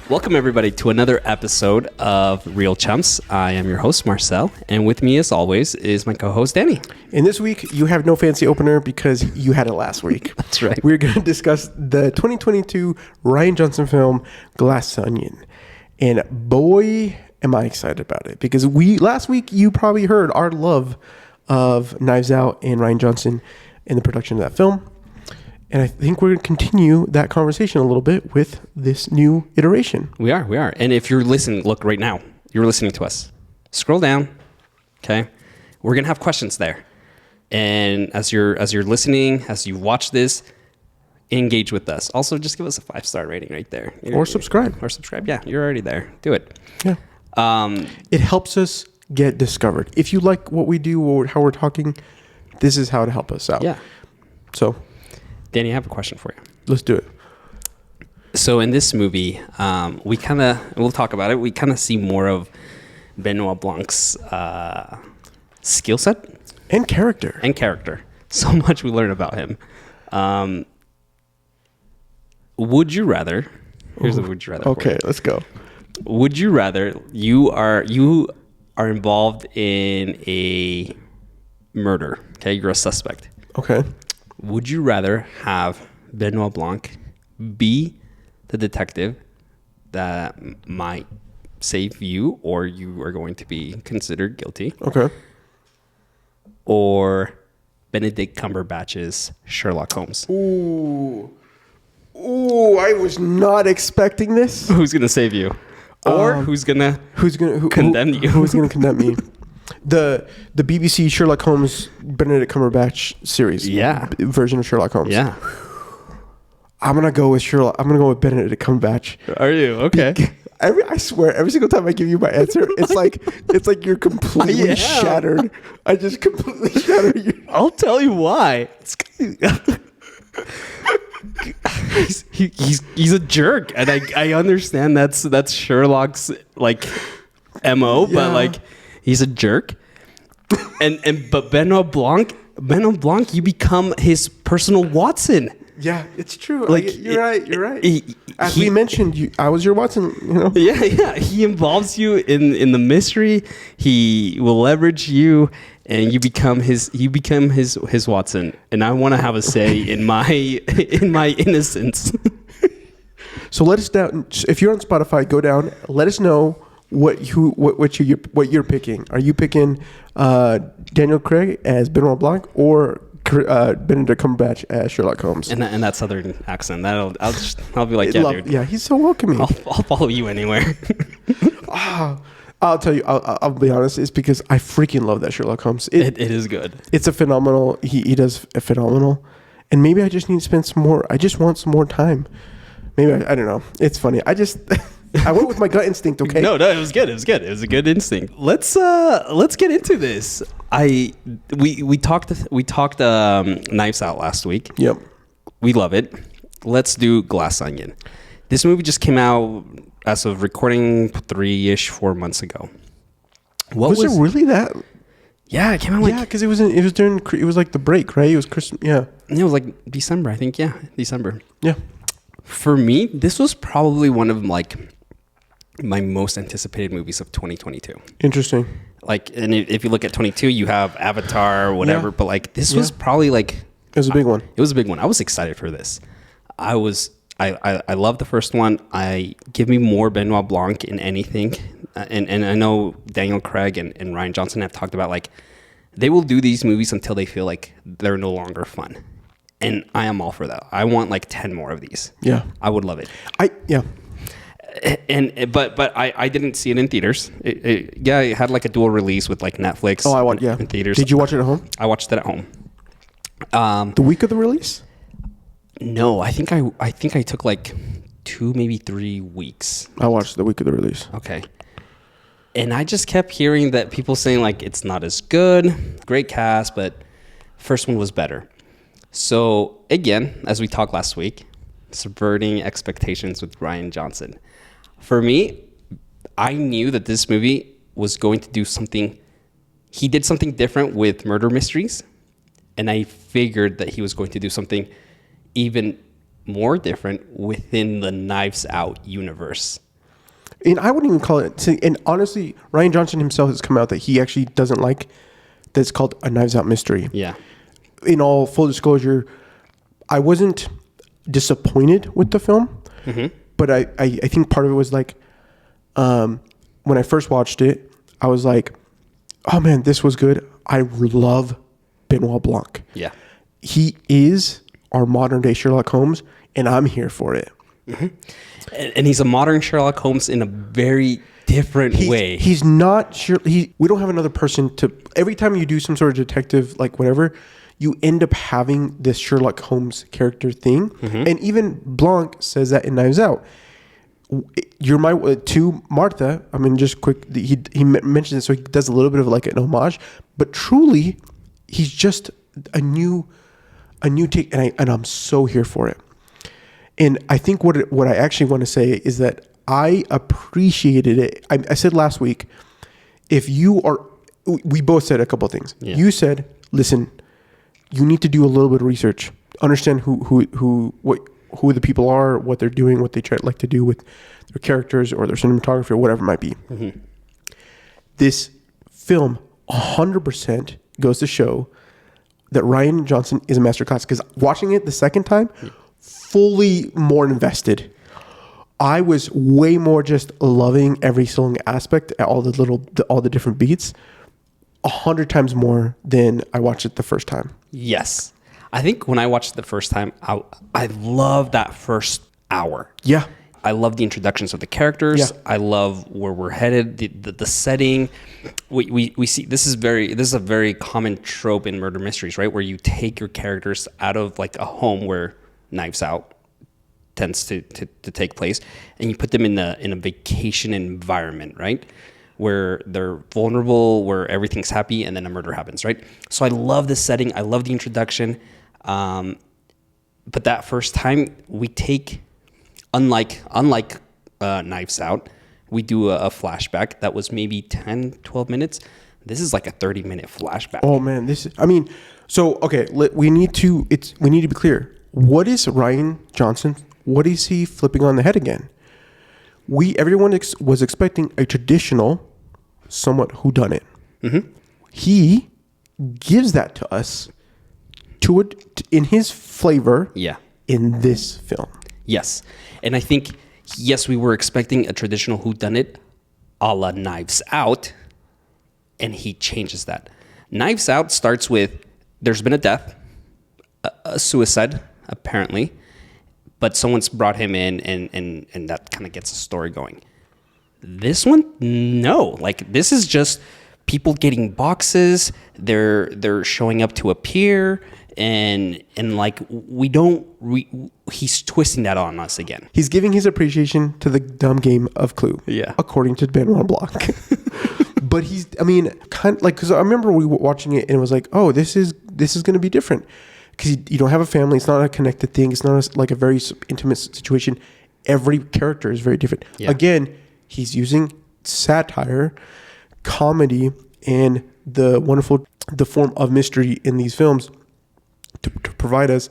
Welcome, everybody, to another episode of Reel Chums. I am your host, Marcel, and with me, as always, is my co-host, Danny. And this week, you have no fancy opener because you had it last week. That's right. We're going to discuss the 2022 Rian Johnson film, Glass Onion. And boy, am I excited about it. Because last week, you probably heard our love of Knives Out and Rian Johnson in the production of that film. And I think we're going to continue that conversation a little bit with this new iteration. We are. And if you're listening, look right now, you're listening to us. Scroll down, okay? We're going to have questions there. And as you're listening, as you watch this, engage with us. Also, just give us a 5-star rating right there. Or subscribe. Yeah, you're already there. Do it. Yeah. It helps us get discovered. If you like what we do or how we're talking, this is how to help us out. Yeah. So... Danny, I have a question for you. Let's do it. So in this movie, we'll talk about it. We kind of see more of Benoit Blanc's skill set and character. So much we learn about him. Would you rather? Here's the would you rather. Okay, let's go. Would you rather you are involved in a murder? Okay, you're a suspect. Okay. Would you rather have Benoit Blanc be the detective that might save you, or you are going to be considered guilty? Okay. Or Benedict Cumberbatch's Sherlock Holmes? Ooh, I was not expecting this. Who's going to save you? Or who's going to condemn you? Who's going to condemn me? The BBC Sherlock Holmes Benedict Cumberbatch series. Yeah. Version of Sherlock Holmes. Yeah. I'm going to go with Benedict Cumberbatch. Are you? Okay. I swear, every single time I give you my answer, it's like you're completely shattered. I just completely shattered you. I'll tell you why. He's a jerk, and I understand that's Sherlock's like MO, but like he's a jerk. But Benoit Blanc, you become his personal Watson. Yeah, it's true. Like you're right. As we mentioned, I was your Watson. You know. Yeah. He involves you in the mystery. He will leverage you, and you become his Watson. And I want to have a say in my innocence. So let us down. If you're on Spotify, go down. Let us know what you're picking. Are you picking Daniel Craig as Benoit Blanc or Benedict Cumberbatch as Sherlock Holmes? And that southern accent. I'll be like, dude. Yeah, he's so welcoming. I'll follow you anywhere. I'll tell you. I'll be honest. It's because I freaking love that Sherlock Holmes. It is good. It's a phenomenal. He does a phenomenal. And maybe I just need to spend some more. I just want some more time. Maybe I don't know. It's funny. I went with my gut instinct. Okay. No, it was good. It was a good instinct. Let's get into this. We talked Knives Out last week. Yep. We love it. Let's do Glass Onion. This movie just came out as of recording 4 months ago. Was it really that? Yeah, it came out because it was like the break, right? It was Christmas. Yeah. It was like December, I think. Yeah, December. Yeah. For me, this was probably one of like my most anticipated movies of 2022. Interesting. Like, and if you look at 22, you have Avatar or whatever, but like this was probably like it was a big one. It was a big one. I was excited for this. I love the first one. Give me more Benoit Blanc in anything, and I know Daniel Craig and Rian Johnson have talked about like they will do these movies until they feel like they're no longer fun. And I am all for that. I want like 10 more of these. Yeah. I would love it. But I didn't see it in theaters. It had like a dual release with like Netflix. In theaters. Did you watch it at home? I watched it at home. The week of the release? No, I think I took like 2, maybe 3 weeks. I watched the week of the release. Okay. And I just kept hearing that people saying like it's not as good, great cast, but first one was better. So again, as we talked last week, subverting expectations with Rian Johnson. For me, I knew that this movie was going to do something. He did something different with murder mysteries, and I figured that he was going to do something even more different within the Knives Out universe. and I wouldn't even call it. See, and honestly, Rian Johnson himself has come out that he actually doesn't like that it's called a Knives Out mystery. Yeah. In all full disclosure, I wasn't disappointed with the film, but I think part of it was like, when I first watched it, I was like, oh man, this was good. I love Benoit Blanc. Yeah. He is our modern day Sherlock Holmes, and I'm here for it. And he's a modern Sherlock Holmes in a very different way. He's not sure. We don't have another person to. Every time you do some sort of detective, like whatever, you end up having this Sherlock Holmes character thing. And even Blanc says that in Knives Out. You're my to Martha. I mean, just quick. He mentions it, so he does a little bit of like an homage, but truly, he's just a new take, and I'm so here for it. And I think what I actually want to say is that I appreciated it. I said last week, if you are, we both said a couple of things. Yeah. You said, listen, you need to do a little bit of research, understand who the people are, what they're doing, what they like to do with their characters or their cinematography or whatever it might be. This film 100% goes to show that Rian Johnson is a masterclass, because watching it the second time, fully more invested. I was way more just loving every single aspect, all the different beats, 100 times more than I watched it the first time. Yes. I think when I watched it the first time, I love that first hour. Yeah. I love the introductions of the characters. Yeah. I love where we're headed, the setting. We see this is a very common trope in murder mysteries, right? Where you take your characters out of like a home where Knives Out tends to take place, and you put them in a vacation environment, right? Where they're vulnerable, where everything's happy, and then a murder happens, right? So I love the setting. I love the introduction. But that first time we take, unlike Knives Out, we do a flashback that was maybe 10, 12 minutes. This is like a 30-minute flashback. Oh man, okay, we need to be clear. What is Rian Johnson? What is he flipping on the head again? Everyone was expecting a traditional, somewhat whodunit. He gives that to us in his flavor. Yeah. In this film. Yes, and I think we were expecting a traditional whodunit, a la Knives Out, and he changes that. Knives Out starts with there's been a death, a suicide apparently, but someone's brought him in, and that kind of gets the story going. This one, no. Like, this is just people getting boxes. They're showing up to appear, and like he's twisting that on us again. He's giving his appreciation to the dumb game of Clue. Yeah, according to Benoit Blanc. But kind of like, because I remember we were watching it and it was like, oh, this is going to be different. Because you don't have a family. It's not a connected thing. It's not like a very intimate situation. Every character is very different. Yeah. Again, he's using satire, comedy, and the form of mystery in these films to provide us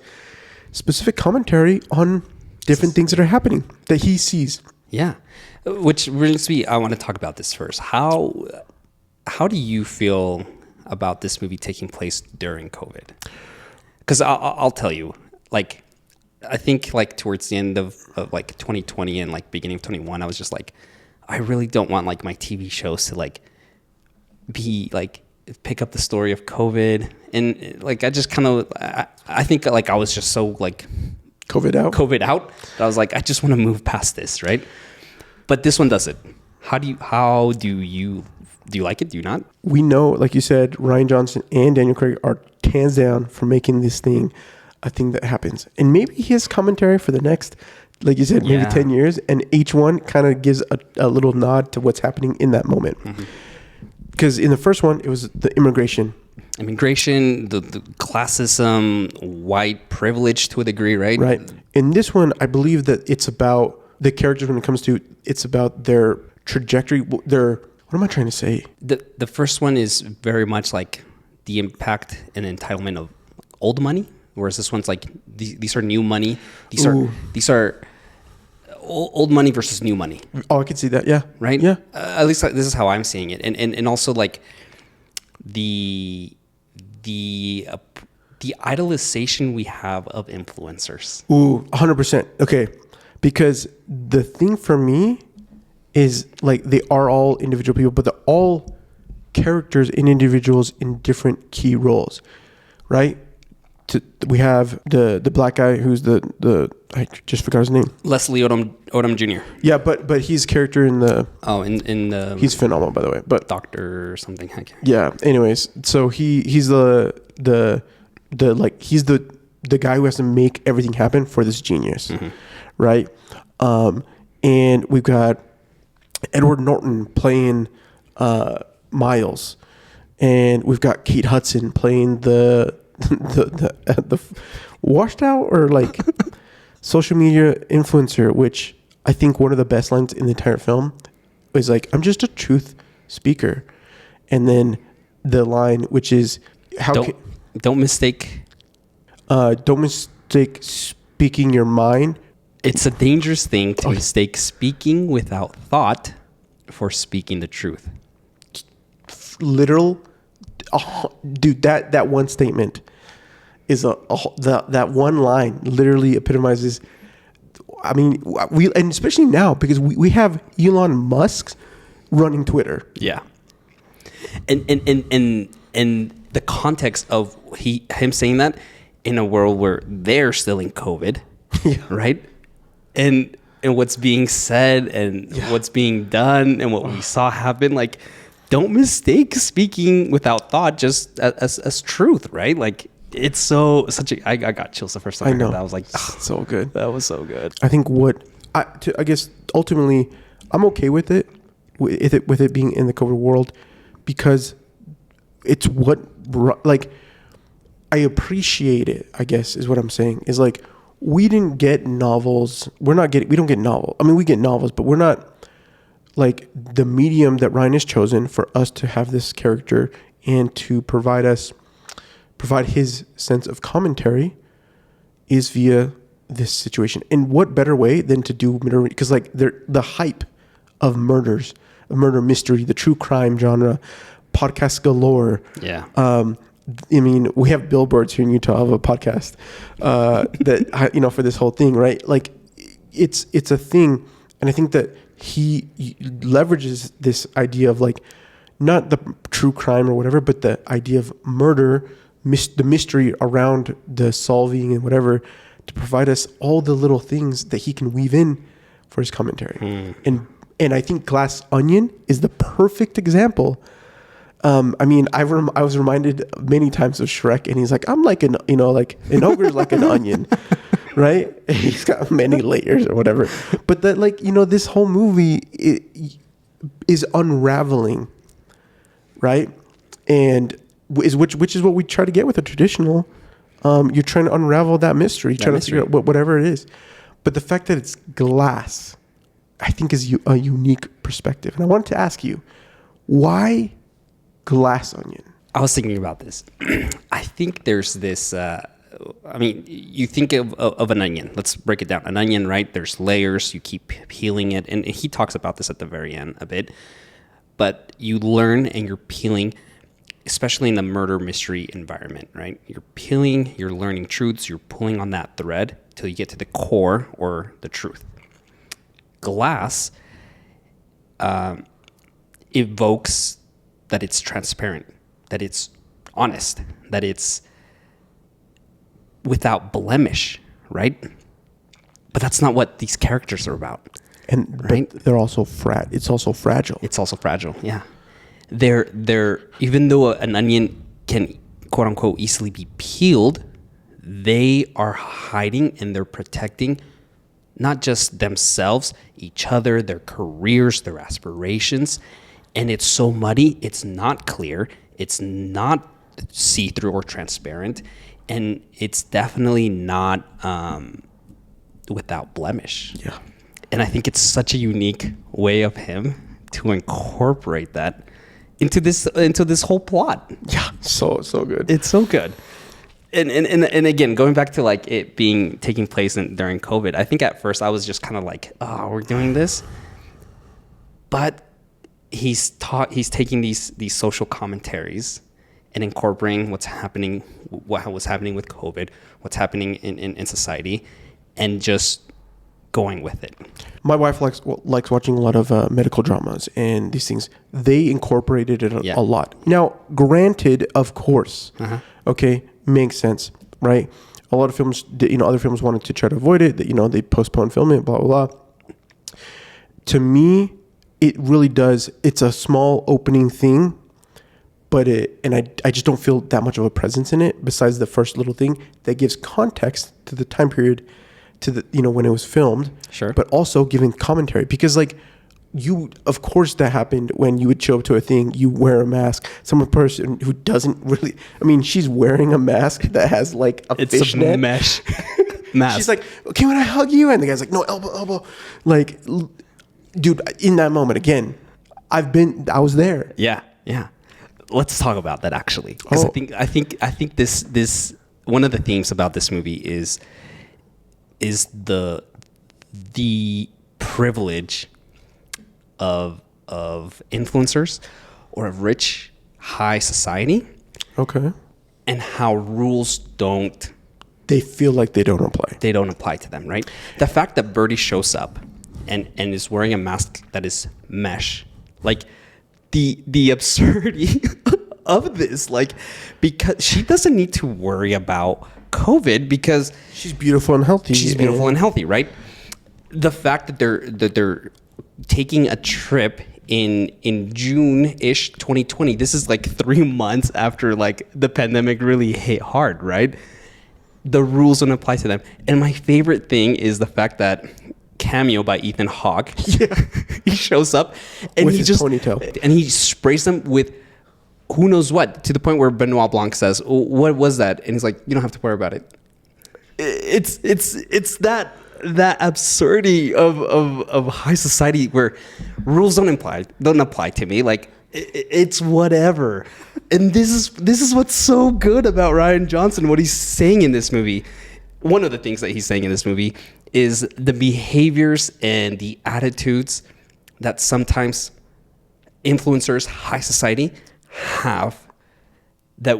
specific commentary on different things that are happening that he sees. Yeah. Which brings me, I want to talk about this first. How do you feel about this movie taking place during COVID? Because I'll tell you, like, I think like towards the end of like 2020 and like beginning of 21, I was just like, I really don't want like my TV shows to like be like pick up the story of COVID. And like, I just kind of, I think like I was just so like COVID out. I was like, I just want to move past this, right? But this one does it. How do you like it? Do you not? We know, like you said, Rian Johnson and Daniel Craig are hands down for making this thing a thing that happens. And maybe his commentary for the next, like you said, maybe 10 years, and each one kind of gives a little nod to what's happening in that moment. Because in the first one, it was the immigration, the classism, white privilege to a degree, right? Right. In this one, I believe that it's about the characters when it comes to, it's about their trajectory, what am I trying to say? The first one is very much like the impact and entitlement of old money, whereas this one's like these are new money. These are old money versus new money. Oh, I can see that. Yeah. Right. Yeah. At least this is how I'm seeing it, and also like the idolization we have of influencers. Ooh, 100%. Okay. Because the thing for me is like they are all individual people, but they're all characters and individuals in different key roles, right? We have the black guy who's the I just forgot his name. Leslie Odom Jr. Yeah, but his character in the in the he's phenomenal, by the way. But doctor or something. Yeah. Anyways, so he's the like he's the guy who has to make everything happen for this genius, right? And we've got Edward Norton playing Miles, and we've got Kate Hudson playing the washed out or like social media influencer, which I think one of the best lines in the entire film is like, "I'm just a truth speaker," and then the line which is, don't mistake speaking your mind. It's a dangerous thing to mistake speaking without thought for speaking the truth. Literal, dude. That one statement is that one line literally epitomizes. I mean, and especially now because we have Elon Musk running Twitter. Yeah, and the context of him saying that in a world where they're still in COVID, right? And what's being said and what's being done and what we saw happen, like, don't mistake speaking without thought just as truth, right? Like, it's I got chills the first time I know. Heard that. I was like, so good. That was so good. I think I guess ultimately I'm okay with it being in the COVID world because it's what, like, I appreciate it, I guess is what I'm saying, is like, we didn't get novels. We don't get novels. I mean, we get novels, but we're not like the medium that Ryan has chosen for us to have this character and to provide his sense of commentary is via this situation. And what better way than to do murder? Because like the hype of murder mystery, the true crime genre, podcast galore. Yeah. I mean, we have billboards here in Utah of a podcast that for this whole thing, right? Like, it's a thing, and I think that he leverages this idea of like not the true crime or whatever, but the idea of murder, the mystery around the solving and whatever, to provide us all the little things that he can weave in for his commentary. And I think Glass Onion is the perfect example. I mean, I was reminded many times of Shrek, and he's like, I'm like an ogre's like an onion, right? He's got many layers or whatever. But that, like, this whole movie is unraveling, right? And which is what we try to get with a traditional. You're trying to unravel that mystery, trying to figure out whatever it is. But the fact that it's glass, I think, is a unique perspective. And I wanted to ask you, why Glass Onion? I was thinking about this. I think there's this. You think of an onion. Let's break it down. An onion, right? There's layers. You keep peeling it, and he talks about this at the very end a bit. But you learn, and you're peeling, especially in the murder mystery environment, right? You're peeling. You're learning truths. You're pulling on that thread till you get to the core or the truth. Glass evokes that it's transparent, that it's honest, that it's without blemish, right? But that's not what these characters are about. And right? They're also it's also fragile. It's also fragile, yeah. They're even though an onion can, quote unquote, easily be peeled, they are hiding and they're protecting not just themselves, each other, their careers, their aspirations. And it's so muddy, it's not clear, it's not see-through or transparent, and it's definitely not without blemish. Yeah. And I think it's such a unique way of him to incorporate that into this whole plot. Yeah, so good. It's so good. And again, going back to like it taking place during COVID, I think at first I was just kind of like, oh, we're doing this, but he's taking these social commentaries and incorporating what was happening with COVID, what's happening in society, and just going with it. My wife likes watching a lot of medical dramas and these things. They incorporated it a lot. Now, granted, of course, okay, makes sense, right? A lot of films, other films wanted to try to avoid it. That they postponed filming, blah blah blah. To me, it really does. It's a small opening thing, but I just don't feel that much of a presence in it. Besides the first little thing that gives context to the time period, to the when it was filmed. Sure. But also giving commentary, because like of course that happened when you would show up to a thing, you wear a mask. Some person who doesn't really, she's wearing a mask that has like a fishnet mesh mask. She's like, okay, when I hug you, and the guy's like, no, elbow. Like, dude, in that moment again, I was there. Yeah. Let's talk about that actually, because I think this one of the themes about this movie is the privilege of influencers or of rich high society. Okay. And how rules they feel like they don't apply. They don't apply to them, right? The fact that Birdie shows up and is wearing a mask that is mesh, like the absurdity of this, like, because she doesn't need to worry about COVID because she's beautiful and healthy. She's beautiful and healthy, right? The fact that they're taking a trip in June-ish 2020. This is like 3 months after like the pandemic really hit hard, right? The rules don't apply to them. And my favorite thing is the fact that cameo by Ethan Hawke. Yeah. He shows up and with he his just ponytail. And he sprays them with who knows what, to the point where Benoit Blanc says, "What was that?" And he's like, "You don't have to worry about it." It's that absurdity of high society where rules don't apply to me. Like it's whatever. And this is what's so good about Rian Johnson. What he's saying in this movie. One of the things that he's saying in this movie is the behaviors and the attitudes that sometimes influencers, high society have that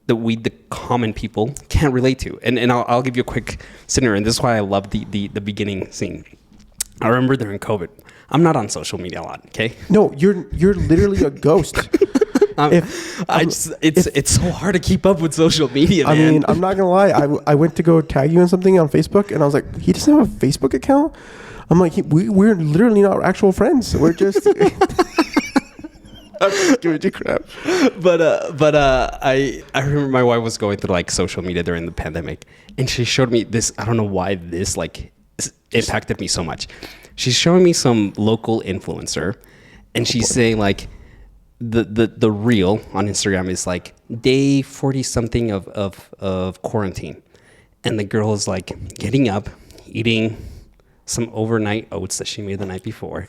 the common people can't relate to. And I'll give you a quick scenario, and this is why I love the beginning scene. I remember during COVID, I'm not on social media a lot, okay? No, you're literally a ghost. It's so hard to keep up with social media, man. I mean, I'm not gonna lie. I went to go tag you in something on Facebook, and I was like, he doesn't have a Facebook account? I'm like, we're literally not actual friends. We're just... I'm just giving you crap. But I remember my wife was going through like social media during the pandemic, and she showed me this. I don't know why this like impacted me so much. She's showing me some local influencer, and she's saying like the reel on Instagram is like day 40 something of quarantine, and the girl is like getting up, eating some overnight oats that she made the night before.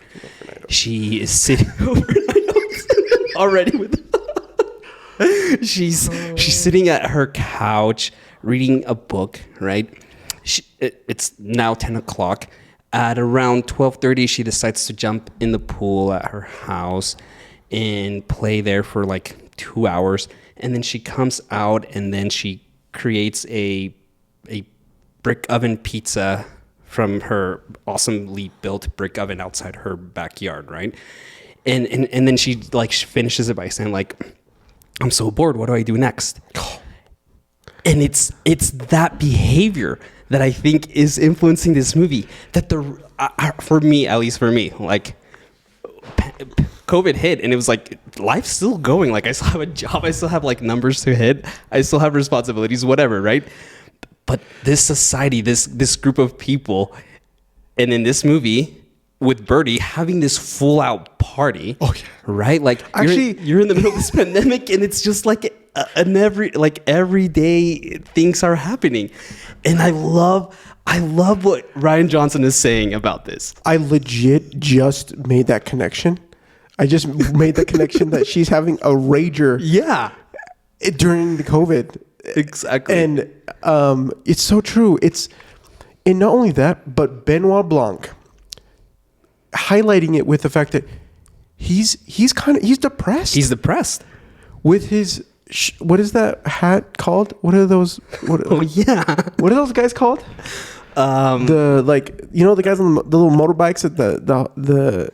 She is sitting overnight oats already with. She's sitting at her couch reading a book, right? It's now 10 o'clock. At around 12:30, she decides to jump in the pool at her house and play there for like 2 hours. And then she comes out and then she creates a brick oven pizza from her awesomely built brick oven outside her backyard, right? And then she like finishes it by saying like, I'm so bored. What do I do next? And it's that behavior that I think is influencing this movie. That for me, like COVID hit and it was like life's still going. Like I still have a job. I still have like numbers to hit. I still have responsibilities, whatever, right? But this society, this group of people, and in this movie with Birdie having this full out party, right? Like actually, you're in the middle of this pandemic, and it's just like every day things are happening, and I love what Rian Johnson is saying about this. I legit just made that connection. I just made the connection that she's having a rager. Yeah. During the COVID. Exactly. And it's so true. And not only that, but Benoit Blanc highlighting it with the fact that he's depressed. He's depressed with his what is that hat called? What are those? Oh yeah. What are those guys called? The the guys on the little motorbikes at the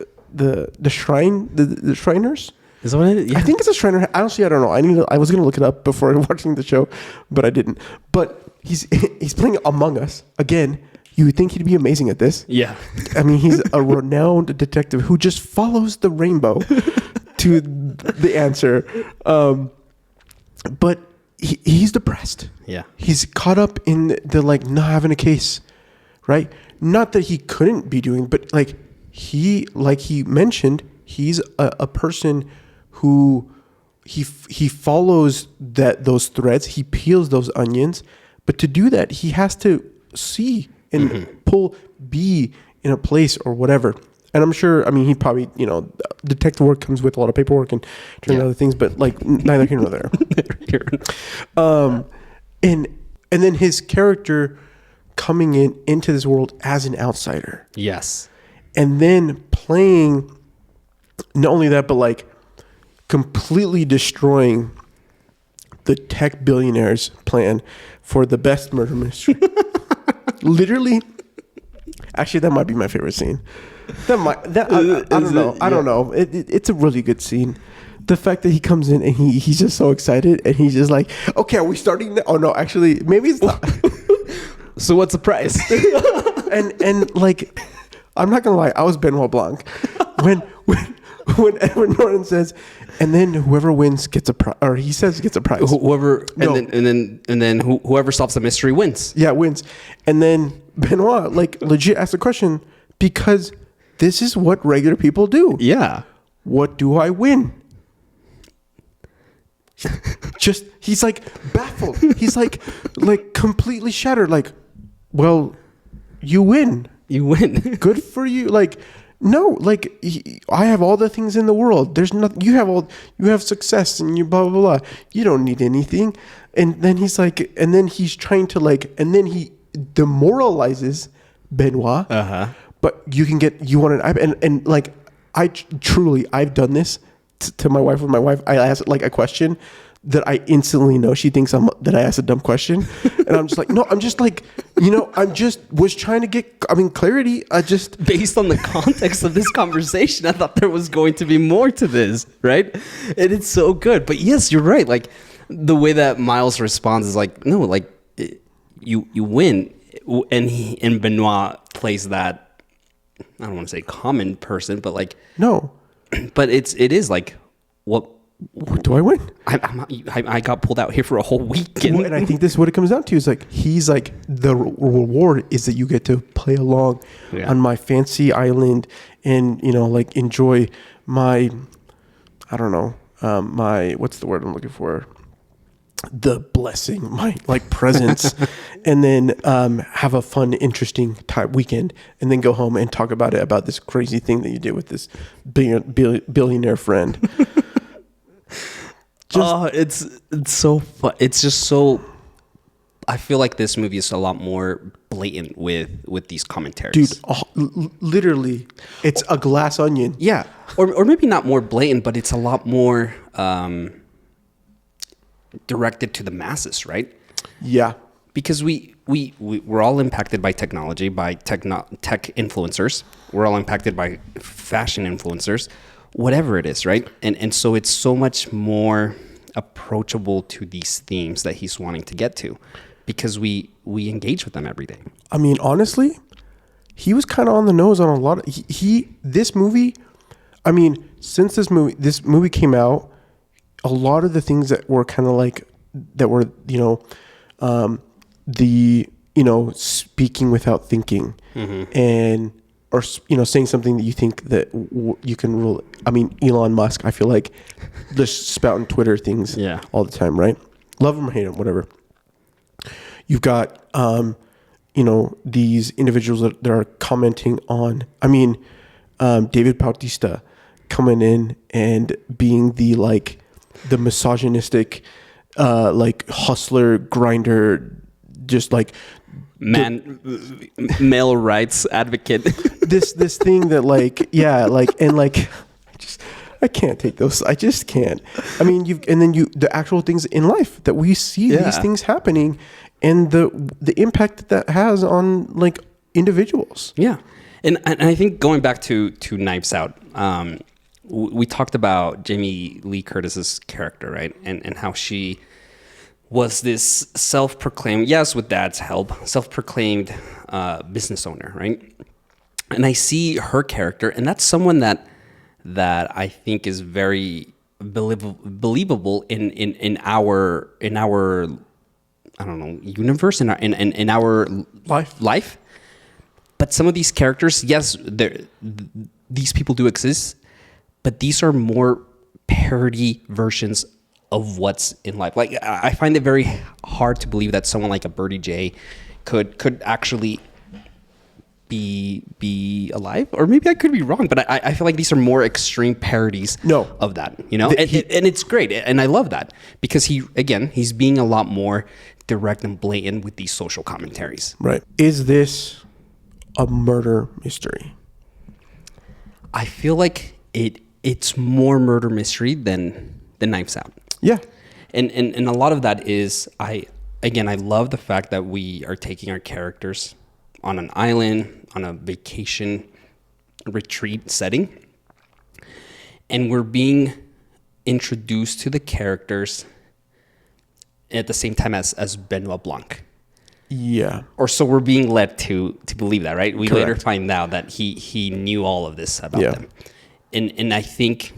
shrine, the Shriners. Is that what it is? Yeah. I think it's a Shriner hat. Honestly, I don't know. I was gonna look it up before watching the show, but I didn't. But he's playing Among Us again. You would think he'd be amazing at this. Yeah. I mean, he's a renowned detective who just follows the rainbow to the answer. But he's depressed. Yeah. He's caught up in the not having a case, right? Not that he couldn't be doing, but he mentioned, he's a person who he follows those threads. He peels those onions, but to do that, he has to see and be in a place or whatever. And I'm sure, I mean, he probably, detective work comes with a lot of paperwork and other things, but neither here nor there. And then his character coming into this world as an outsider. Yes. And then playing, not only that, but completely destroying the tech billionaire's plan for the best murder mystery. Literally, actually, that might be my favorite scene. I don't know. It's a really good scene. The fact that he comes in and he's just so excited and he's just like, okay, are we starting now? Oh no, actually, maybe it's not. So what's the price? and I'm not gonna lie, I was Benoit Blanc when Edward Norton says, and then whoever wins gets a prize, or he says gets a prize. Whoever and then whoever solves the mystery wins. Yeah, wins. And then Benoit legit asked the question, because this is what regular people do. Yeah. What do I win? Just he's baffled. He's completely shattered. Well, you win. You win. Good for you. No, I have all the things in the world. There's nothing. You have success and you blah blah blah. You don't need anything. And then he's and then he's trying to and then he demoralizes Benoit. But you want an iPad, and I've done this to my wife. With my wife, I ask a question that I instantly know she thinks that I asked a dumb question, and I'm just no, I'm just was trying to get clarity. Based on the context of this conversation, I thought there was going to be more to this, right? And it's so good. But yes, you're right. The way that Miles responds is no, you win, and Benoit plays that. I don't want to say common person, but no, but it is what do I win? I got pulled out here for a whole weekend. And I think this is what it comes down to is he's the reward is that you get to play along on my fancy island and enjoy my, I don't know, my, what's the word I'm looking for? The blessing, my presence, and then have a fun, interesting weekend, and then go home and talk about this crazy thing that you did with this billionaire friend. It's so fun. It's just so. I feel like this movie is a lot more blatant with these commentaries. Dude, literally, it's a glass onion. Yeah, or maybe not more blatant, but it's a lot more directed to the masses, right? Yeah, because we're all impacted by technology, by tech influencers. We're all impacted by fashion influencers, whatever it is, right? And so it's so much more approachable to these themes that he's wanting to get to, because we engage with them every day. I mean, honestly, he was kind of on the nose on a lot of this movie. I mean, since this movie came out, a lot of the things that were kind of that were speaking without thinking, and or saying something that you think that you can rule. I mean, Elon Musk, I feel just spouting Twitter things all the time, right? Love him or hate him, whatever. You've got these individuals that are commenting on. I mean, David Bautista coming in and being the misogynistic like hustler, grinder, just like male rights advocate. this thing that like, yeah, like, and like, I can't take those. I just can't. I mean, the actual things in life that we see these things happening, and the impact that has on like individuals. Yeah. And I think going back to Knives Out, we talked about Jamie Lee Curtis's character, right? And how she was this self-proclaimed, yes, with dad's help, self-proclaimed business owner, right? And I see her character, and that's someone that I think is very believable in our I don't know, universe, in our life. But some of these characters, yes, these people do exist, but these are more parody versions of what's in life. Like, I find it very hard to believe that someone like a Birdie J could actually be alive, or maybe I could be wrong, but I feel like these are more extreme parodies of that, you know, and it's great, and I love that because he's being a lot more direct and blatant with these social commentaries. Right. Is this a murder mystery? I feel like it's more murder mystery than Knives Out. Yeah. And a lot of that is I love the fact that we are taking our characters on an island, on a vacation retreat setting, and we're being introduced to the characters at the same time as Benoit Blanc. Yeah. Or so we're being led to believe that, right? We Correct. later find out that he knew all of this about them. And I think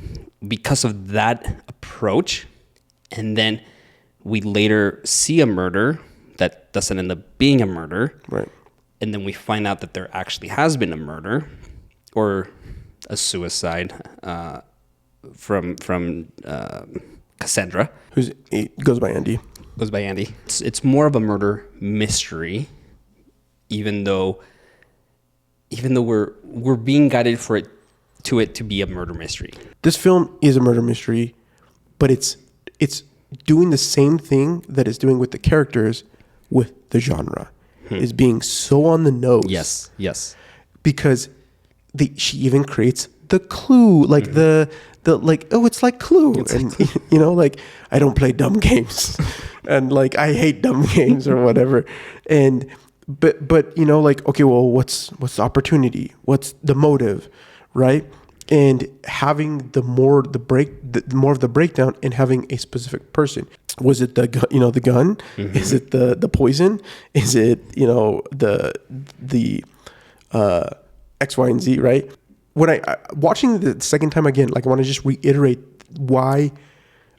because of that approach, and then we later see a murder that doesn't end up being a murder. Right. And then we find out that there actually has been a murder or a suicide from Cassandra. Goes by Andy. It's more of a murder mystery, even though we're being guided to it to be a murder mystery. This film is a murder mystery, but it's doing the same thing that it's doing with the characters with the genre. Is being so on the nose. Yes. Because she even creates the clue, like the like, oh, it's like Clue, and you know, like, I don't play dumb games, and like, I hate dumb games or whatever, and but you know, like, okay, well, what's the opportunity? What's the motive, right? And having the more of the breakdown, and having a specific person. Was it the gun? You know, the gun? Mm-hmm. Is it the poison? Is it, you know, the X, Y, and Z? Right. When I watching the second time again, like, I want to just reiterate why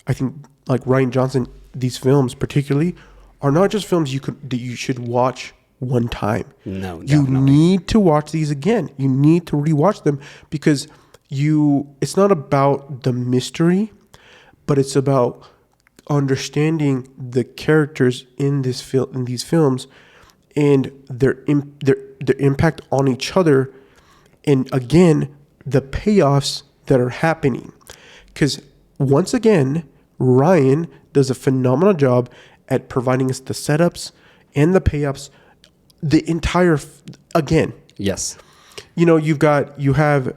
I think, like, Rian Johnson, these films particularly are not just films that you should watch one time. No, you need to watch these again. You need to rewatch them because it's not about the mystery, but it's about understanding the characters in these films and their impact on each other, and again the payoffs that are happening. Because once again, Ryan does a phenomenal job at providing us the setups and the payoffs. The entire again. Yes. You know, you have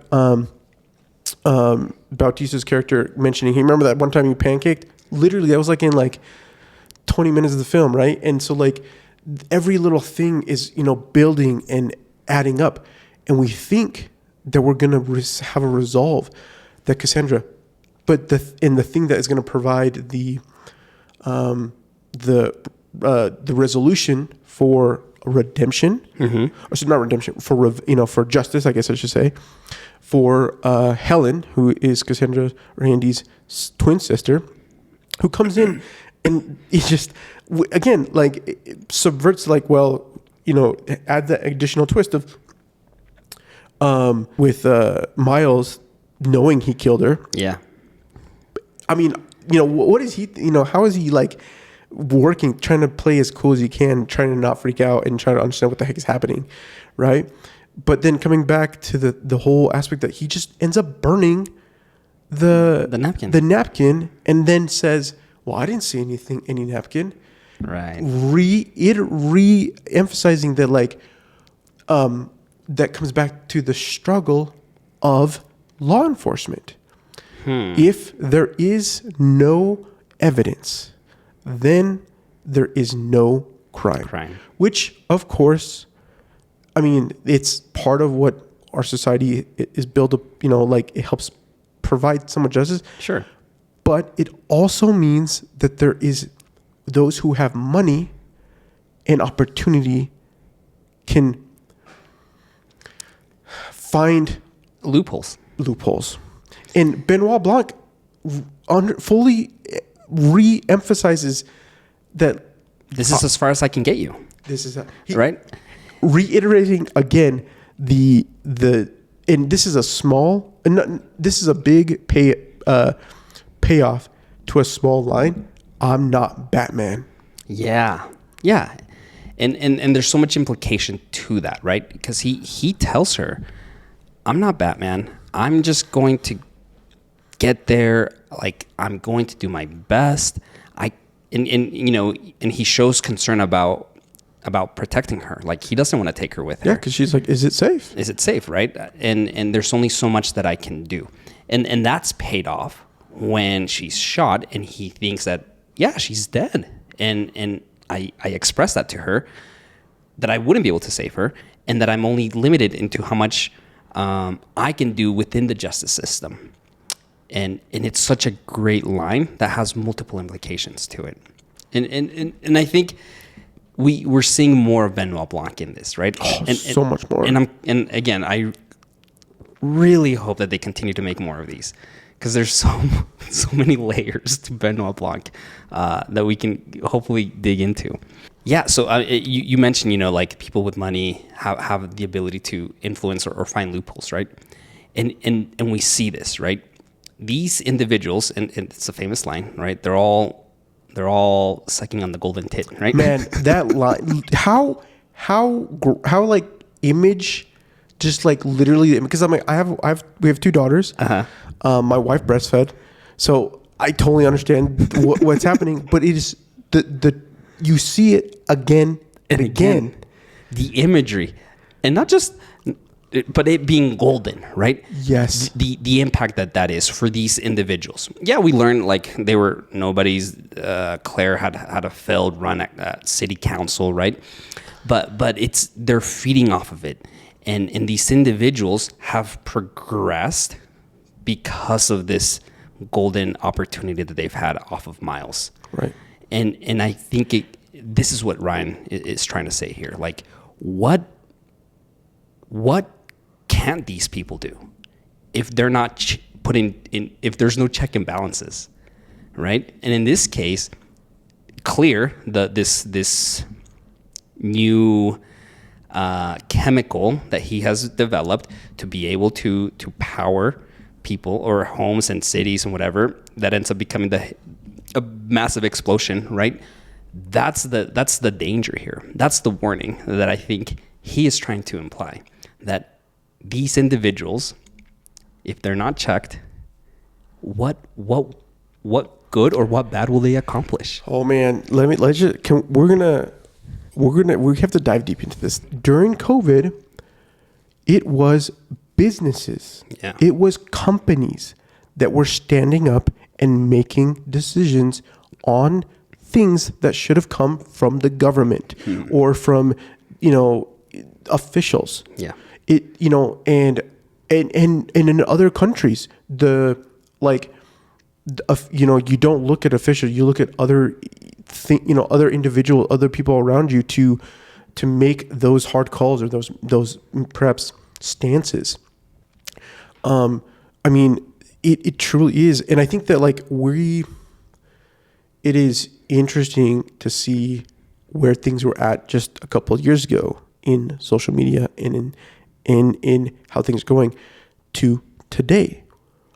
Bautista's character mentioning, hey, remember that one time you pancaked? Literally, that was like in like 20 minutes of the film, right? And so, like, every little thing is, you know, building and adding up, and we think that we're gonna have a resolve, that Cassandra, but the thing that is gonna provide the resolution for redemption, or so not redemption, for justice, I guess I should say, for Helen, who is Cassandra Randy's twin sister, who comes in and it just, again, like, it subverts, like, well, you know, add that additional twist of with Miles knowing he killed her. Yeah. I mean, you know, what is he, you know, how is he, like, working, trying to play as cool as he can, trying to not freak out and trying to understand what the heck is happening, right? But then coming back to the whole aspect that he just ends up burning the napkin, and then says, well, I didn't see any napkin. Right. Re-emphasizing that, like, that comes back to the struggle of law enforcement. If there is no evidence, then there is no crime. Which, of course, I mean, it's part of what our society is built up, like it helps provide somewhat justice. Sure. But it also means that there is those who have money and opportunity can find loopholes. And Benoit Blanc fully re-emphasizes that this is as far as I can get you. This is right. Reiterating again and this is a big payoff to a small line. I'm not Batman. Yeah. And there's so much implication to that, right? Because he tells her, I'm not Batman. I'm just going to get there. Like, I'm going to do my best. And he shows concern about protecting her. Like, he doesn't want to take her with her. Yeah, because she's like, is it safe? Is it safe, right? And there's only so much that I can do. And that's paid off when she's shot and he thinks that, yeah, she's dead. And I expressed that to her, that I wouldn't be able to save her, and that I'm only limited into how much I can do within the justice system. And it's such a great line that has multiple implications to it. And I think we're seeing more of Benoit Blanc in this, right? So much more. And again, I really hope that they continue to make more of these, because there's so many layers to Benoit Blanc that we can hopefully dig into. Yeah, so you mentioned, like people with money have the ability to influence or find loopholes, right? And we see this, right? These individuals, and it's a famous line, right? They're all sucking on the golden tit, right? Man, that line, how like image, just like literally, because I'm like, we have two daughters. My wife breastfed, so I totally understand what's happening. But it is you see it again and again. The imagery, and not just, but it being golden, right? Yes. The impact that is for these individuals. Yeah, we learned like they were nobodies. Claire had a failed run at city council, right? But they're feeding off of it, and these individuals have progressed because of this golden opportunity that they've had off of Miles. Right. And I think this is what Ryan is trying to say here. Like, what can't these people do if they're not if there's no check and balances, right? And in this case, clear this new chemical that he has developed to be able to power people or homes and cities and whatever, that ends up becoming a massive explosion, right? That's the danger here. That's the warning that I think he is trying to imply, that these individuals, if they're not checked, what good or what bad will they accomplish? Oh man, we have to dive deep into this. During COVID, it was businesses, it was companies that were standing up and making decisions on things that should have come from the government or from officials. Yeah. And in other countries, you don't look at officials, you look at other people around you to make those hard calls or those perhaps stances. I mean, it truly is. And I think that it is interesting to see where things were at just a couple of years ago in social media and in how things are going to today.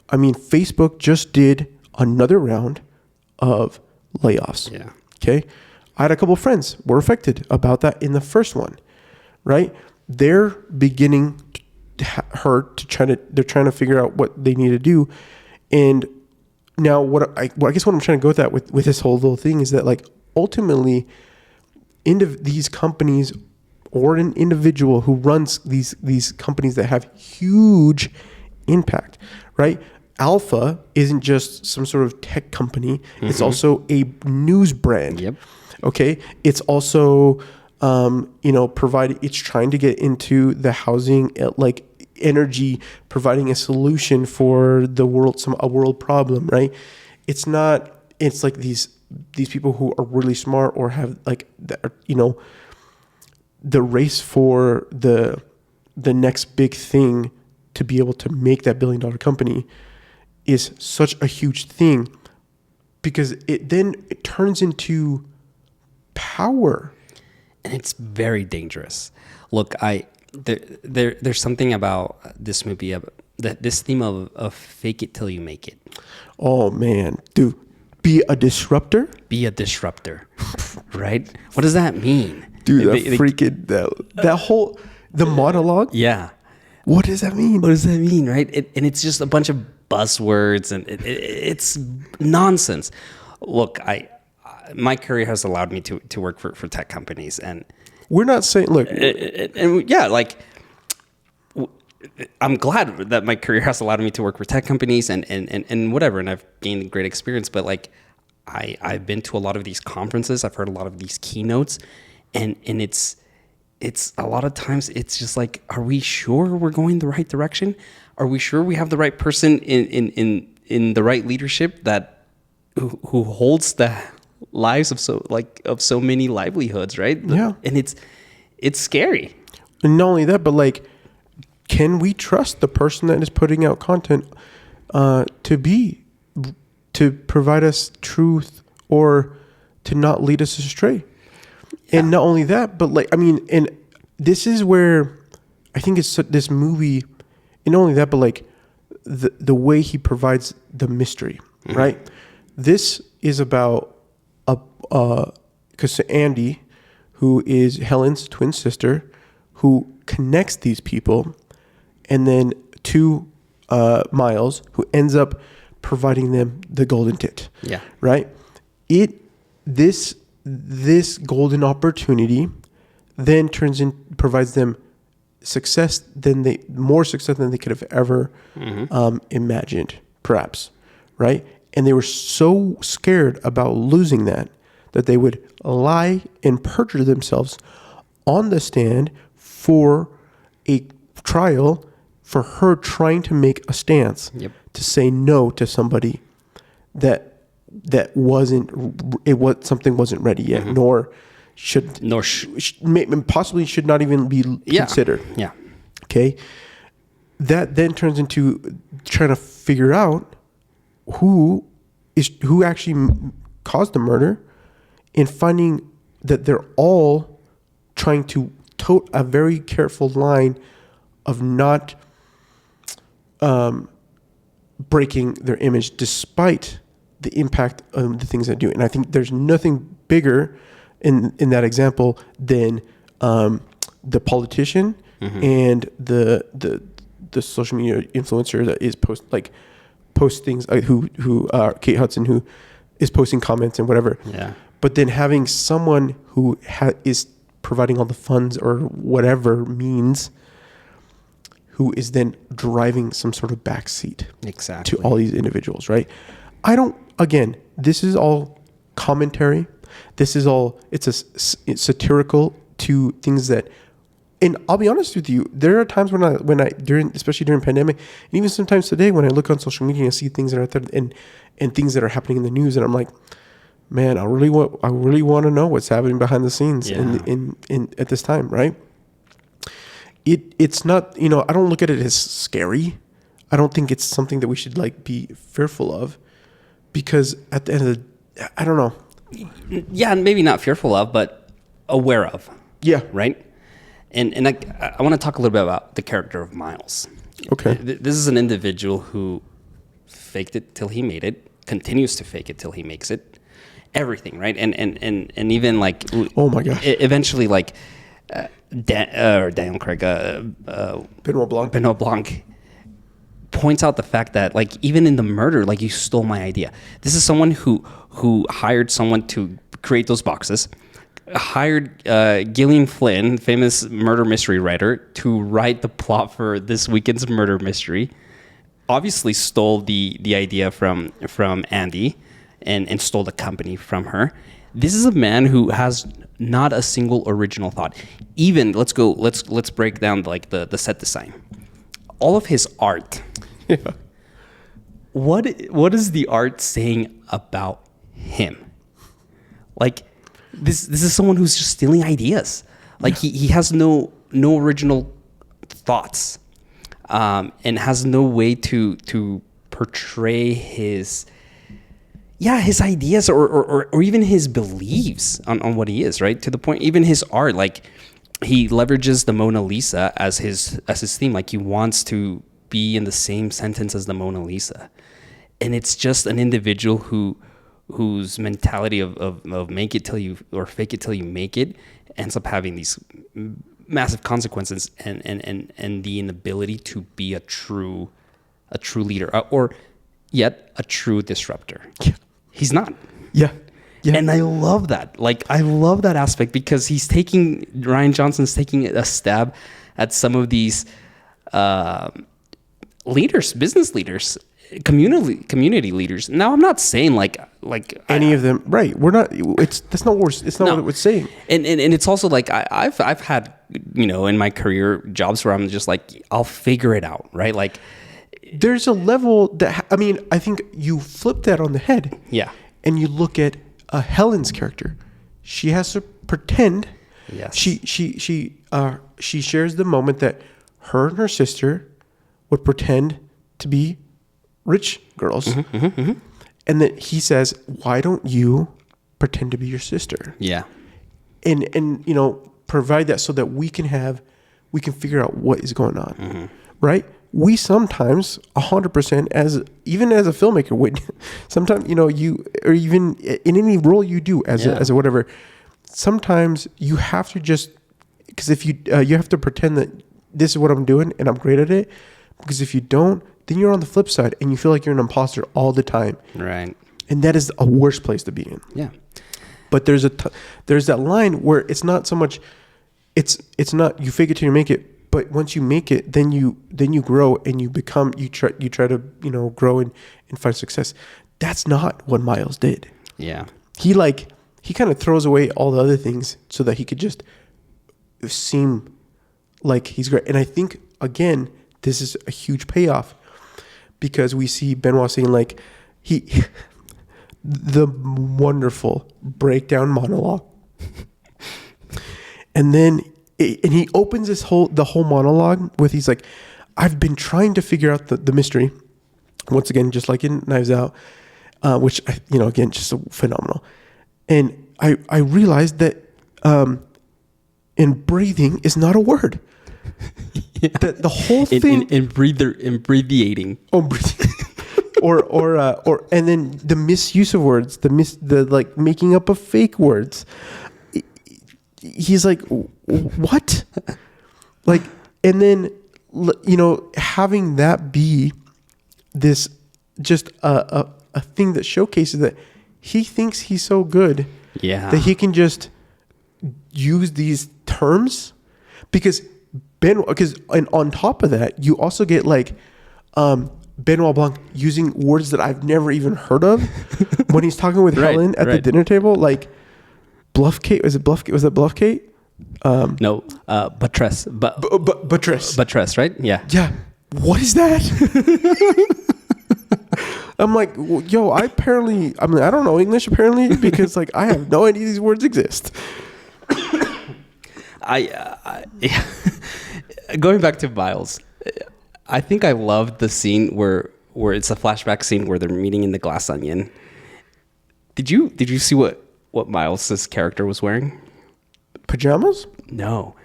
I mean, Facebook just did another round of layoffs. Yeah. Okay. I had a couple of friends were affected about that in the first one, right? They're beginning they're trying to figure out what they need to do. And now I guess what I'm trying to go with that with this whole little thing is that like ultimately these companies or an individual who runs these companies that have huge impact, right? Alpha isn't just some sort of tech company. Mm-hmm. It's also a news brand. Yep. Okay. It's also, it's trying to get into the housing, like energy, providing a solution for the world, a world problem, right? It's like these people who are really smart or have like, the race for the next big thing to be able to make that $1 billion company is such a huge thing, because it turns into power, and it's very dangerous. Look, there's something about this movie, this theme of fake it till you make it. Oh man, dude, be a disruptor, right? What does that mean, dude? That whole monologue. Yeah. What does that mean? Right? And it's just a bunch of buzzwords, and it's nonsense. Look, my career has allowed me to work for tech companies, and we're not saying, look, I'm glad that my career has allowed me to work for tech companies and whatever, and I've gained great experience. But like, I've been to a lot of these conferences, I've heard a lot of these keynotes, and it's a lot of times it's just like, are we sure we're going the right direction? Are we sure we have the right person in the right leadership who holds the lives of so many livelihoods, right? Yeah. And it's scary. And not only that, but like, can we trust the person that is putting out content to provide us truth or to not lead us astray? Yeah. And not only that, but like, I mean, and this is where I think it's this movie, and not only that, but like the way he provides the mystery, mm-hmm. right? This is about because Andy, who is Helen's twin sister, who connects these people, and then to Miles, who ends up providing them the golden tit. Yeah. Right? This golden opportunity then provides them more success than they could have ever mm-hmm. Imagined, perhaps, right? And they were so scared about losing that they would lie and perjure themselves on the stand for a trial, for her trying to make a stance, yep. to say no to somebody that something wasn't ready yet, mm-hmm. Possibly should not even be considered. Yeah. Okay. That then turns into trying to figure out who actually caused the murder, and finding that they're all trying to tote a very careful line of not breaking their image despite the impact of the things they do. And I think there's nothing bigger in that example than the politician mm-hmm. and the social media influencer that is post things, who Kate Hudson, who is posting comments and whatever. Yeah. But then having someone who is providing all the funds or whatever means, who is then driving some sort of backseat exactly to all these individuals, right? Again, this is all commentary. It's satirical to things that, and I'll be honest with you, there are times especially during pandemic, and even sometimes today, when I look on social media and see things that are out there and things that are happening in the news, and I'm like, man, I really want to know what's happening behind the scenes in at this time, right? It's not, I don't look at it as scary. I don't think it's something that we should be fearful of, because at the end of I don't know. Yeah, maybe not fearful of, but aware of. Yeah. Right? And I want to talk a little bit about the character of Miles. Okay. This is an individual who faked it till he made it, continues to fake it till he makes it. Everything, right? And even oh my gosh. Eventually Daniel Craig, Benoit Blanc. points out the fact that, like, even in the murder, like, you stole my idea. This is someone who hired someone to create those boxes, hired Gillian Flynn, famous murder mystery writer, to write the plot for this weekend's murder mystery. Obviously stole the idea from Andy and stole the company from her. This is a man who has not a single original thought. Even let's break down like the set design. All of his art. Yeah. What is the art saying about him? Like, this is someone who's just stealing ideas. Like, he has no original thoughts, and has no way to portray his ideas or even his beliefs on what he is, right? To the point, even his art, like, he leverages the Mona Lisa as his theme. Like, he wants to be in the same sentence as the Mona Lisa. And it's just an individual whose mentality of make it till you, or fake it till you make it, ends up having these massive consequences and the inability to be a true leader, or yet a true disruptor. Yeah. He's not. Yeah. Yeah. And I love that. Like, I love that aspect, because Rian Johnson's taking a stab at some of these leaders, business leaders, community leaders. Now, I'm not saying like any of them, right? We're not. That's not worse. It's not what it's saying. And it's also like I've had, in my career, jobs where I'm just like, I'll figure it out, right? Like, there's a level that, I think you flip that on the head. Yeah. And you look at Helen's character. She has to pretend. Yes. She shares the moment that her and her sister would pretend to be rich girls. Mm-hmm, mm-hmm, mm-hmm. And then he says, why don't you pretend to be your sister? Yeah. And provide that so that we can figure out what is going on. Mm-hmm. Right? We sometimes 100% even as a filmmaker would sometimes, you, or even in any role you do as a whatever, sometimes you have to just, because if you have to pretend that this is what I'm doing and I'm great at it, because if you don't, then you're on the flip side and you feel like you're an imposter all the time. Right. And that is a worse place to be in. Yeah. But there's that line where it's not so much, it's not you fake it till you make it, but once you make it, then you grow and you try to, grow and find success. That's not what Miles did. Yeah. He kind of throws away all the other things so that he could just seem like he's great. And I think, again, this is a huge payoff, because we see Benoit saying, like, the wonderful breakdown monologue. And then he opens the whole monologue with, he's like, I've been trying to figure out the mystery. Once again, just like in Knives Out, which, again, just so phenomenal. And I realized that in breathing is not a word. Yeah. The whole thing in breathing. Oh, breathing. or and then the misuse of words, the like making up of fake words. He's like, what? Like, and then having that be this just a thing that showcases that he thinks he's so good, that he can just use these terms, because and on top of that, you also get like Benoit Blanc using words that I've never even heard of when he's talking with Helen at the dinner table, like bluff Kate. Was that bluff Kate? No, buttress. Buttress, right? Yeah. Yeah. What is that? I'm like, yo, I don't know English apparently, because like I have no idea these words exist. Going back to Miles, I think I loved the scene where it's a flashback scene where they're meeting in the Glass Onion. Did you see what Miles's character was wearing? Pajamas? No.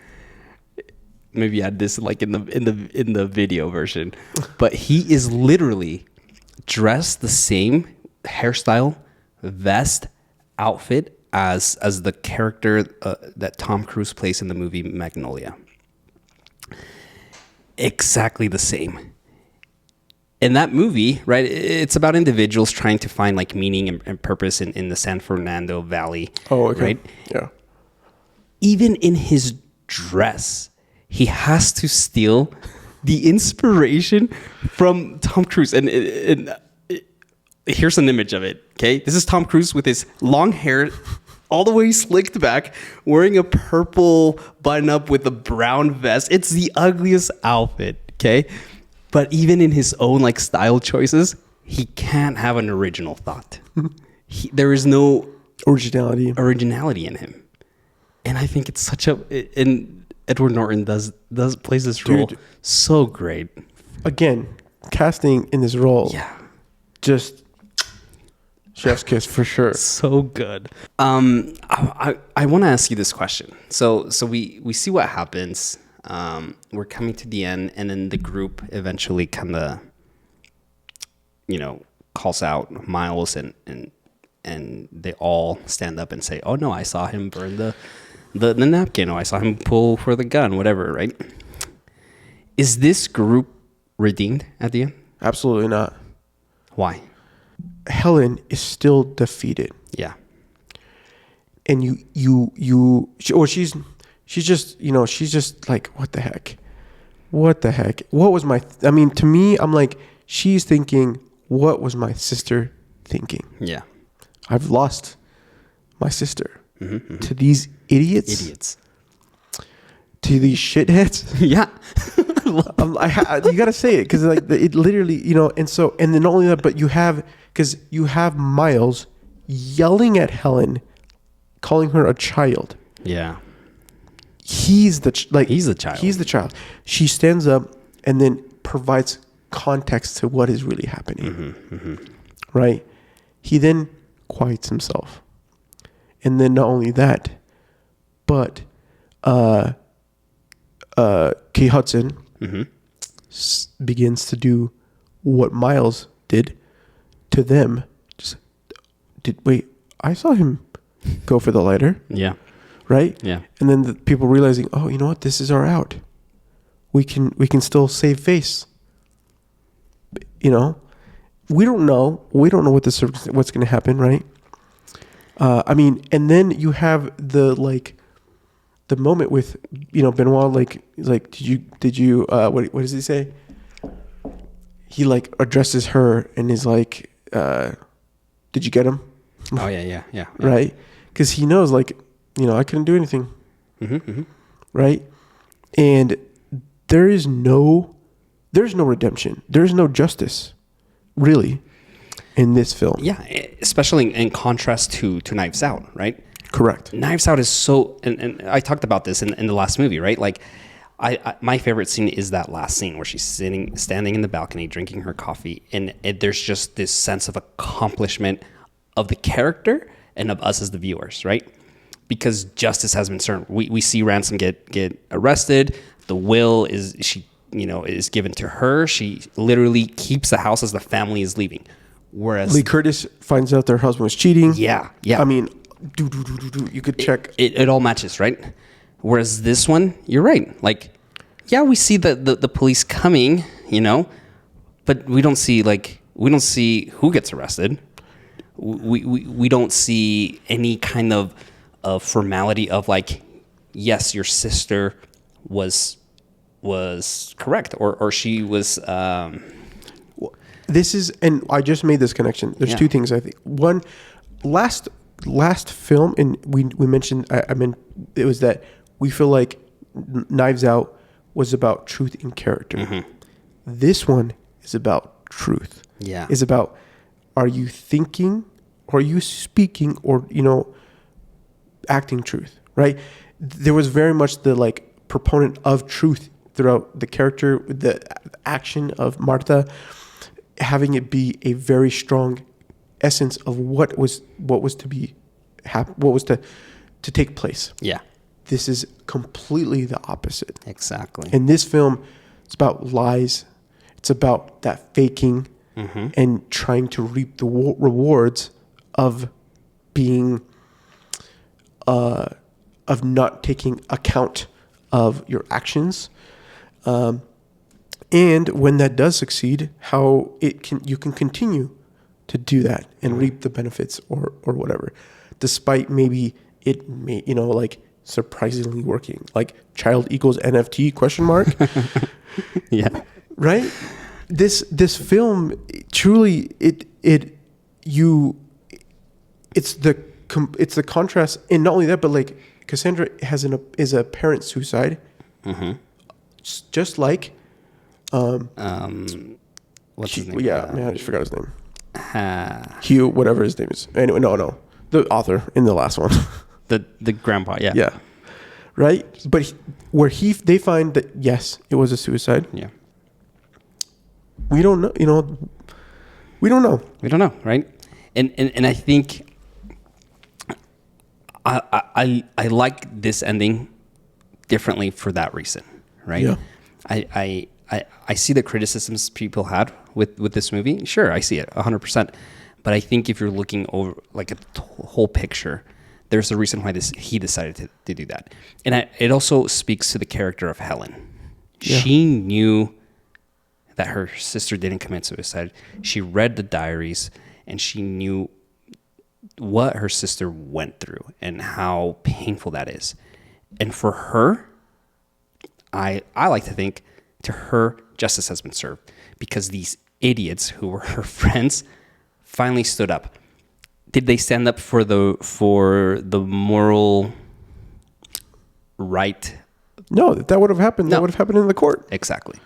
Maybe I had this like in the video version, but he is literally dressed the same hairstyle, vest, outfit as the character that Tom Cruise plays in the movie Magnolia. Exactly the same. in that movie, right, it's about individuals trying to find like meaning and purpose in the San Fernando Valley. Oh, okay. Right? Yeah. Even in his dress, he has to steal the inspiration from Tom Cruise. And here's an image of it. Okay. This is Tom Cruise with his long hair all the way slicked back, wearing a purple button up with a brown vest. It's the ugliest outfit. Okay. But even in his own like style choices, he can't have an original thought. There is no originality in him. And I think it's such and Edward Norton plays this role so great. Again, casting in this role. Yeah. Just chef's kiss for sure. So good. I want to ask you this question. So we see what happens. We're coming to the end, and then the group eventually kind of, calls out Miles, and they all stand up and say, "Oh no, I saw him burn the napkin. Oh, I saw him pull for the gun, whatever." Right? Is this group redeemed at the end? Absolutely not. Why? Helen is still defeated. Yeah. And she's just like, what the heck? What was to me, I'm like, she's thinking, what was my sister thinking? Yeah. I've lost my sister to these idiots. To these shitheads. Yeah. You got to say it because like it literally, and then not only that, but you have Miles yelling at Helen, calling her a child. Yeah. He's the child. He's the child. She stands up and then provides context to what is really happening. Right? He then quiets himself. And then not only that, but Kay Hudson begins to do what Miles did to them. I saw him go for the lighter. Yeah. Right? Yeah. And then the people realizing, oh, you know what? This is our out. We can still save face. We don't know. We don't know what's going to happen, right? And then you have the moment with, Benoit, did you what does he say? He addresses her and is like, did you get him? Oh yeah. Right? Because he knows I couldn't do anything. Right? And there's no redemption. There's no justice, really, in this film. Yeah, especially in contrast to Knives Out, right? Correct. Knives Out is so, and I talked about this in the last movie, right? My favorite scene is that last scene where she's standing in the balcony, drinking her coffee, and there's just this sense of accomplishment of the character and of us as the viewers, right? Because justice has been served. We see Ransom get arrested. The will is given to her. She literally keeps the house as the family is leaving. Whereas Lee Curtis finds out their husband was cheating. Yeah. I mean, you could check. It all matches, right? Whereas this one, you're right. We see the police coming, but we don't see who gets arrested. We don't see any kind of formality of yes, your sister was correct or she was. This is, and I just made this connection. There's two things I think. One, last film, and we mentioned. I mean, it was that we feel like Knives Out was about truth in character. This one is about truth. Yeah, is about, are you thinking, or are you speaking, or acting truth? Right. There was very much the proponent of truth throughout the character, the action of Martha, having it be a very strong essence of what was to take place. Yeah. This is completely the opposite. Exactly. In this film, it's about lies. It's about that faking and trying to reap the rewards of being, of not taking account of your actions. And when that does succeed, how you can continue to do that and reap the benefits or whatever, despite maybe it may, like surprisingly working, like child equals NFT question mark. Yeah. Right. This film truly it's the contrast, and not only that, but like Cassandra is a parent suicide, just like what's his name? Yeah, man, I just forgot his name. Hugh, whatever his name is. Anyway, no, the author in the last one. the grandpa, yeah. Yeah. Right? But they find that, yes, it was a suicide. Yeah. We don't know, we don't know. We don't know, right? And I think I like this ending differently for that reason, right? Yeah. I see the criticisms people had with this movie. Sure, I see it 100%. But I think if you're looking over like a whole picture, there's a reason why he decided to do that. And it also speaks to the character of Helen. Yeah. She knew that her sister didn't commit suicide. She read the diaries and she knew what her sister went through and how painful that is. And for her, I like to think, to her, justice has been served because these idiots who were her friends finally stood up. Did they stand up for the moral right? No, that would have happened. No. That would have happened in the court. Exactly.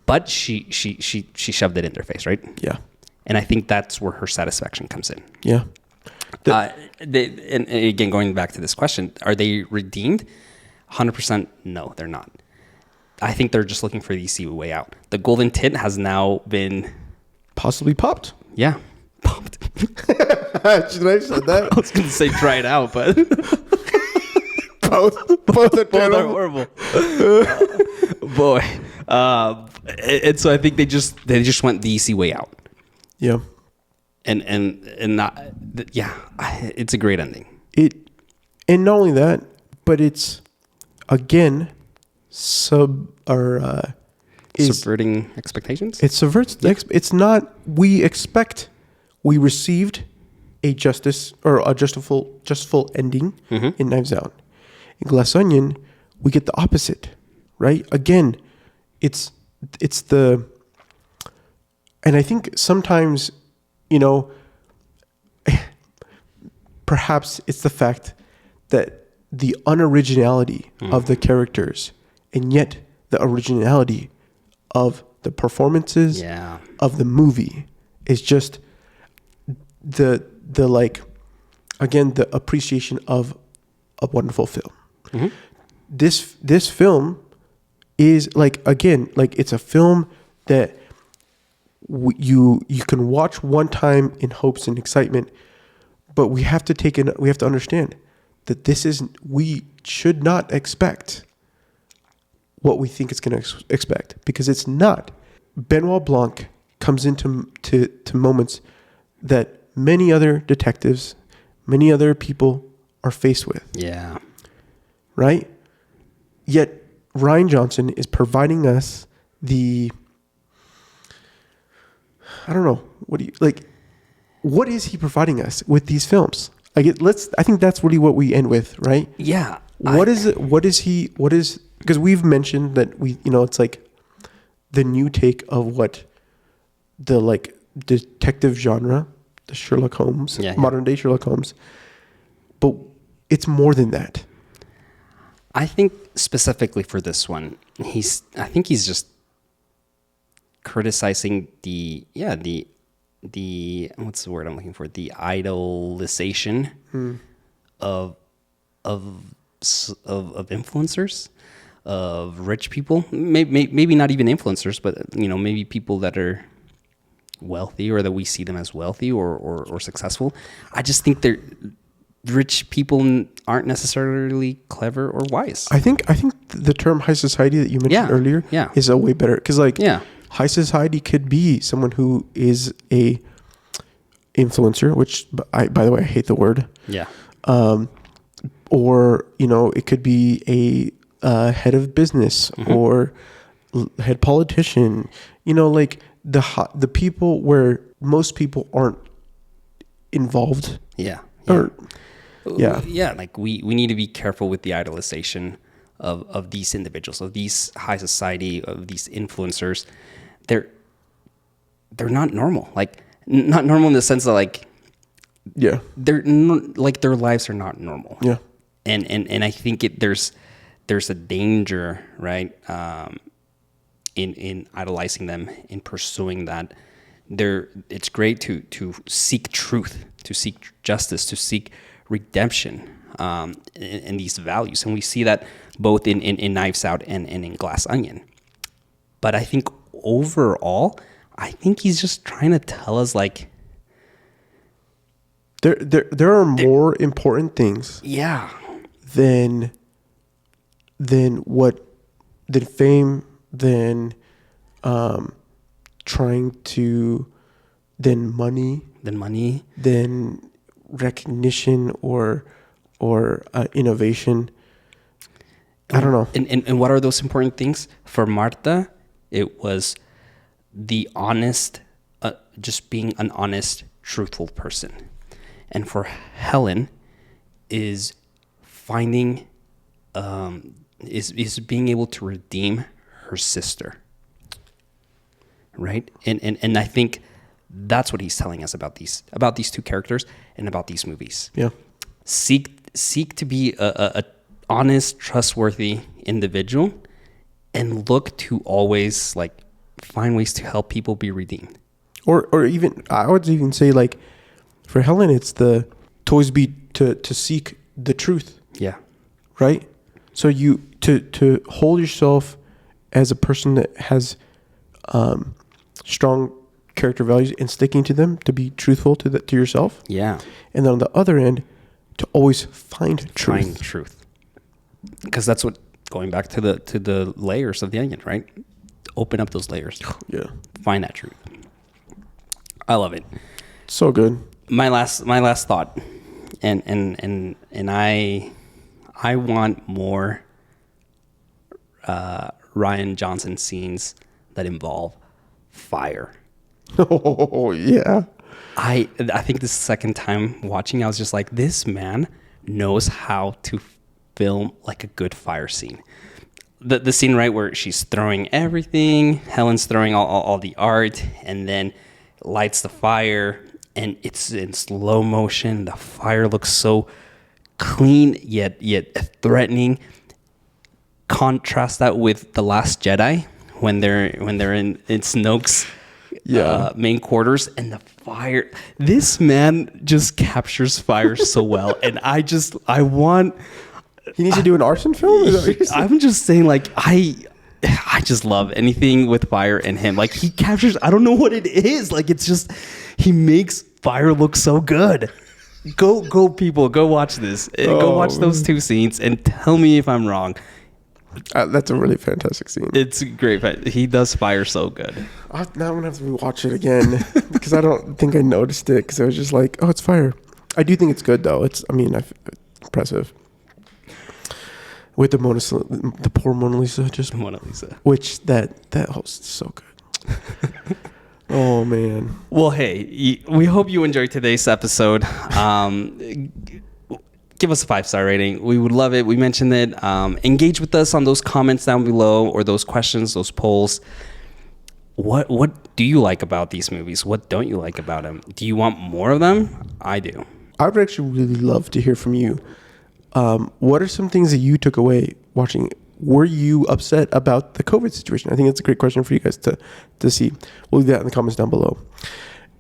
But she shoved it in their face, right? Yeah. And I think that's where her satisfaction comes in. Yeah. And again, going back to this question, are they redeemed? 100% no, they're not. I think they're just looking for the easy way out. The golden tint has now been... possibly popped. Yeah. Popped. Should I have said that? I was going to say tried out, but... both are horrible. Boy. And so I think they just went the easy way out. Yeah. And not... yeah. It's a great ending. And not only that, but it's, again... subverting expectations. It subverts it's not. We received a justice or a justful ending in Knives Out. In Glass Onion, we get the opposite, right? Again, it's the, and I think sometimes, perhaps it's the fact that the unoriginality of the characters, and yet the originality of the performances of the movie is just the like, again, the appreciation of a wonderful film. Mm-hmm. This film is like, again, like it's a film that you can watch one time in hopes and excitement, but we have to understand that we should not expect what we think it's going to expect, because it's not. Benoit Blanc comes into moments that many other detectives, many other people are faced with. Yeah. Right? Yet Rian Johnson is providing us I don't know, what is he providing us with these films? I think that's really what we end with, right? Yeah. Because we've mentioned that it's like the new take of what the like detective genre, the Sherlock Holmes, modern day Sherlock Holmes, but it's more than that. I think specifically for this one, I think he's just criticizing the what's the word I'm looking for? The idolization of influencers, of rich people, maybe not even influencers, but maybe people that are wealthy, or that we see them as wealthy or successful. I just think rich people aren't necessarily clever or wise. I think the term high society that you mentioned earlier is a way better, because high society could be someone who is a influencer, which by the way, I hate the word. Yeah. Or it could be a head of business, or head politician, like the people where most people aren't involved. Yeah. Or Like we need to be careful with the idolization of these individuals, of these high society, of these influencers. They're not normal. Like not normal in the sense that like they're like their lives are not normal. Yeah. And I think there's a danger, right? In idolizing them, in pursuing that. It's great to seek truth, to seek justice, to seek redemption, in these values, and we see that both in Knives Out and in Glass Onion. But I think overall, I think he's just trying to tell us like there are more important things. Yeah. Than fame, than money, than recognition or innovation. I don't know. And what are those important things? For Marta, it was the honest, just being an honest, truthful person. And for Helen is finding, is being able to redeem her sister. Right? And I think that's what he's telling us about these two characters and about these movies. Yeah. Seek to be a honest, trustworthy individual, and look to always like find ways to help people be redeemed. Or even I would even say like for Helen, it's to always be to seek the truth. Yeah. Right. So you to hold yourself as a person that has strong character values and sticking to them, to be truthful to yourself. Yeah. And then on the other end, to always find truth. Because that's what, going back to the layers of the onion, right? Open up those layers. Yeah. Find that truth. I love it. So good. My last thought, and I want more Rian Johnson scenes that involve fire. Oh yeah. I think the second time watching, I was just like, this man knows how to film like a good fire scene. The scene, right, where she's throwing everything, Helen's throwing all the art, and then lights the fire, and it's in slow motion. The fire looks so clean yet threatening. Contrast that with The Last Jedi when they're in Snoke's main quarters, and the fire. This man just captures fire so well, and I want. He needs to do an arson film? I'm just saying, like, I just love anything with fire in him. Like, he captures, I don't know what it is. Like, it's just, he makes fire look so good. Go people, go watch this. Go watch those two scenes and tell me if I'm wrong. That's a really fantastic scene. It's great. He does fire so good. Now I'm going to have to rewatch it again because I don't think I noticed it because I was just like, oh, it's fire. I do think it's good, though. It's impressive. With the poor Mona Lisa, which that host is so good. Oh man. Well, hey, we hope you enjoyed today's episode. Give us a 5-star rating. We would love it. We mentioned it. Engage with us on those comments down below, or those questions, those polls. What do you like about these movies? What don't you like about them? Do you want more of them? I do. I would actually really love to hear from you. What are some things that you took away watching? Were you upset about the COVID situation? I think that's a great question for you guys to see. We'll leave that in the comments down below.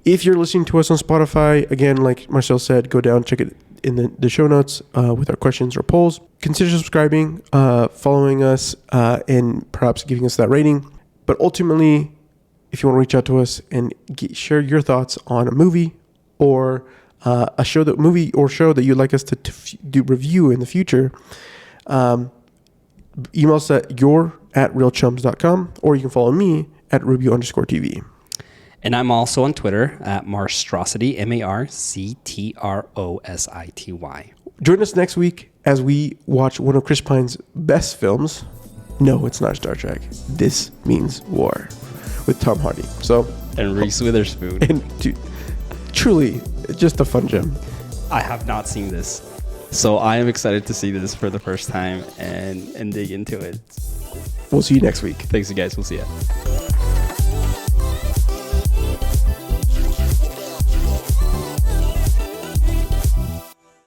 If you're listening to us on Spotify, again, like Marcel said, go down, check it in the show notes with our questions or polls. Consider subscribing, following us, and perhaps giving us that rating. But ultimately, if you want to reach out to us and share your thoughts on a movie or a show that you'd like us to do review in the future, email us at reelchums.com, or you can follow me at Rubio_TV. And I'm also on Twitter at Marstrosity, MARCTROSITY. Join us next week as we watch one of Chris Pine's best films, No, it's not Star Trek. This Means War with Tom Hardy. So, And Reese Witherspoon. and dude, truly, just a fun gem. I have not seen this, so I am excited to see this for the first time and dig into it. We'll see you next week. Thanks, you guys. We'll see ya.